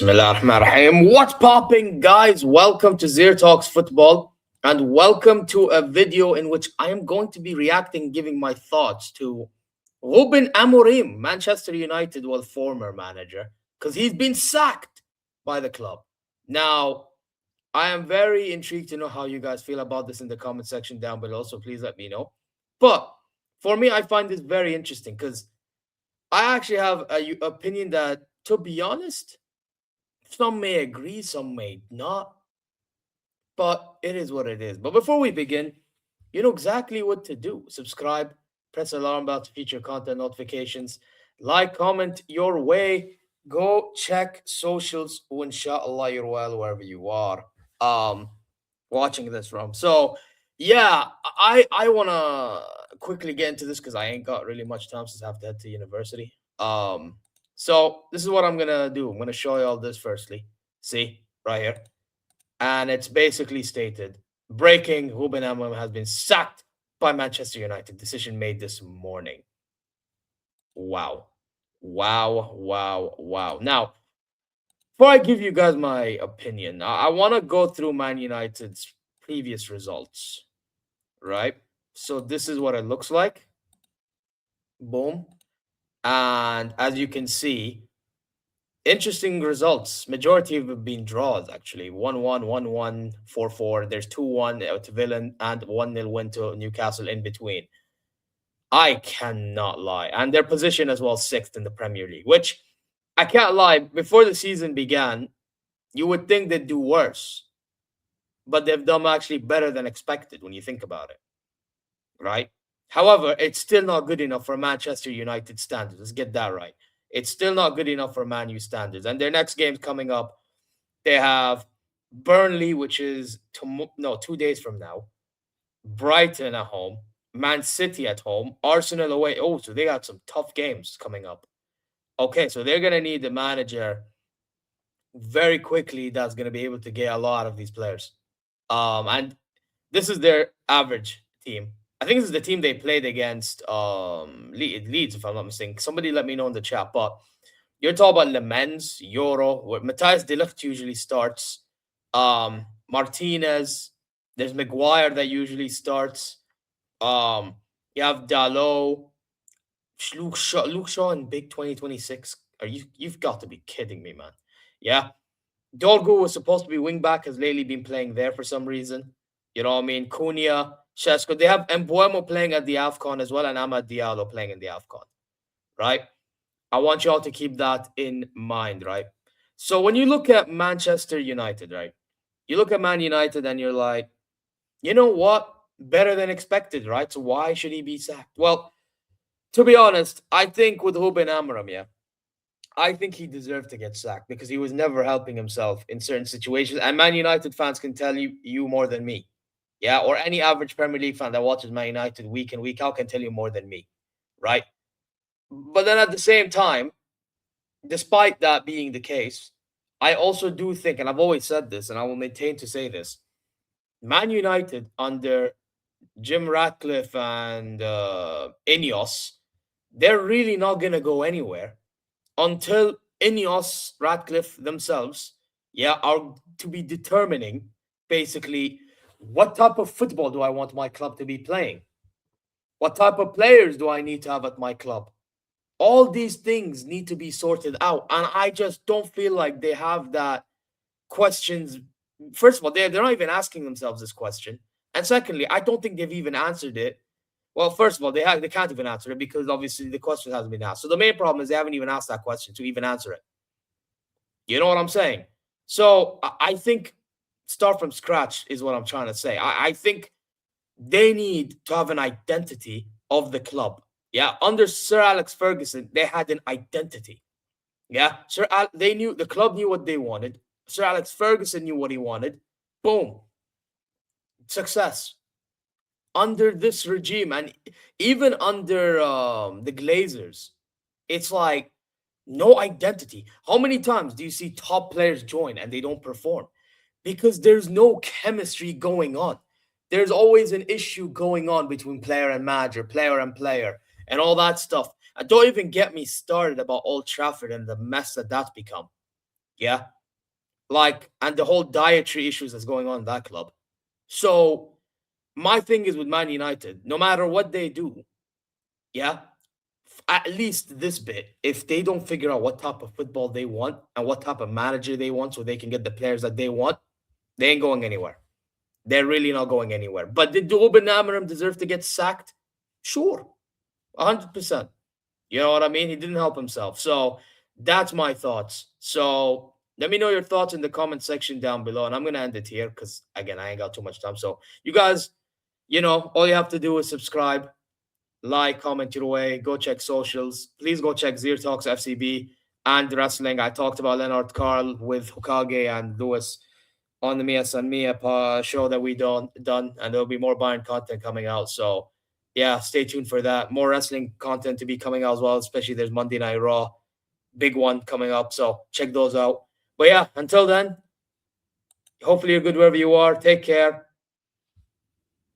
Bismillahirrahmanirrahim. What's popping, guys? Welcome to ZeerTalks Football, and welcome to a video in which I am going to be reacting, giving my thoughts to Ruben Amorim, Manchester United, former manager, because he's been sacked by the club. Now, I am very intrigued to know how you guys feel about this in the comment section down below, so please let me know. But for me, I find this very interesting because I actually have an opinion that, to be honest, some may agree, some may not, but it is what it is. But before we begin, you know exactly what to do. Subscribe, press the alarm bell to future content notifications, like, comment your way, go check socials, inshallah you're well wherever you are watching this from. So yeah, I wanna quickly get into this because I ain't got really much time since I have to head to university. So this is what I'm gonna do. I'm gonna show you all this firstly. See, right here. And it's basically stated, breaking, Ruben Amorim has been sacked by Manchester United. Decision made this morning. Wow. Wow. Now, before I give you guys my opinion, I want to go through Man United's previous results, right? So this is what it looks like. Boom. And as you can see, interesting results. Majority have been draws, actually. 1-1, 1-1, 4-4. There's 2-1 to Villa and 1-0 win to Newcastle in between. I cannot lie. And their position as well, 6th in the Premier League, which I can't lie. Before the season began, you would think they'd do worse. But they've done actually better than expected when you think about it, right? However, it's still not good enough for Manchester United standards. Let's get that right. It's still not good enough for Man U standards. And their next game's coming up. They have Burnley, which is 2 days from now. Brighton at home. Man City at home. Arsenal away. Oh, so they got some tough games coming up. Okay, so they're going to need the manager very quickly that's going to be able to get a lot of these players. And this is their average team. I think this is the team they played against Leeds, if I'm not mistaken. Somebody let me know in the chat. But you're talking about Lemens, Euro, where Matthias de Ligt usually starts. Martinez, there's Maguire that usually starts. You have Dalot, Luke Shaw in Big 2026. You've got to be kidding me, man. Yeah. Dorgu was supposed to be wing back, has lately been playing there for some reason. You know what I mean? Cunha, Shesko. They have Mbuemo playing at the AFCON as well, and Amad Diallo playing in the AFCON, right? I want you all to keep that in mind, right? So when you look at Manchester United, right? You look at Man United and you're like, you know what? Better than expected, right? So why should he be sacked? Well, to be honest, I think with Ruben Amorim, yeah, I think he deserved to get sacked because he was never helping himself in certain situations. And Man United fans can tell you more than me. Yeah, or any average Premier League fan that watches Man United week in, week out can tell you more than me, right? But then at the same time, despite that being the case, I also do think, and I've always said this, and I will maintain to say this, Man United under Jim Ratcliffe and Ineos, they're really not going to go anywhere until Ineos, Ratcliffe themselves, are to be determining basically what type of football do I want my club to be playing? What type of players do I need to have at my club? All these things need to be sorted out. And I just don't feel like they have that questions. First of all, they're not even asking themselves this question. And secondly, I don't think they've even answered it. Well, first of all, they can't even answer it because obviously the question hasn't been asked. So the main problem is they haven't even asked that question to even answer it. You know what I'm saying? So I think start from scratch is what I'm trying to say. I think they need to have an identity of the club. Yeah, under Sir Alex Ferguson, they had an identity. Yeah, the club knew what they wanted. Sir Alex Ferguson knew what he wanted. Boom. Success. Under this regime, and even under the Glazers, it's like no identity. How many times do you see top players join and they don't perform? Because there's no chemistry going on. There's always an issue going on between player and manager, player and player, and all that stuff. And don't even get me started about Old Trafford and the mess that that's become. Yeah. Like, and the whole dietary issues that's going on in that club. So my thing is with Man United, no matter what they do, yeah, at least this bit, if they don't figure out what type of football they want and what type of manager they want so they can get the players that they want, they ain't going anywhere. They're really not going anywhere. But did Ruben Amorim deserve to get sacked? Sure, 100%. You know what I mean? He didn't help himself. So that's my thoughts. So let me know your thoughts in the comment section down below. And I'm going to end it here because, again, I ain't got too much time. So you guys, all you have to do is subscribe, like, comment your way, go check socials. Please go check ZeerTalks FCB and wrestling. I talked about Leonard Carl with Hokage and Lewis on the Mia San Mia show that we done, and there'll be more Bayern content coming out. So yeah, stay tuned for that. More wrestling content to be coming out as well, especially there's Monday Night Raw, big one coming up. So check those out. But yeah, until then, hopefully you're good wherever you are. Take care.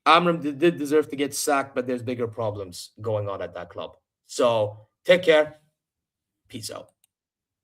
Amram did deserve to get sacked, but there's bigger problems going on at that club. So take care. Peace out.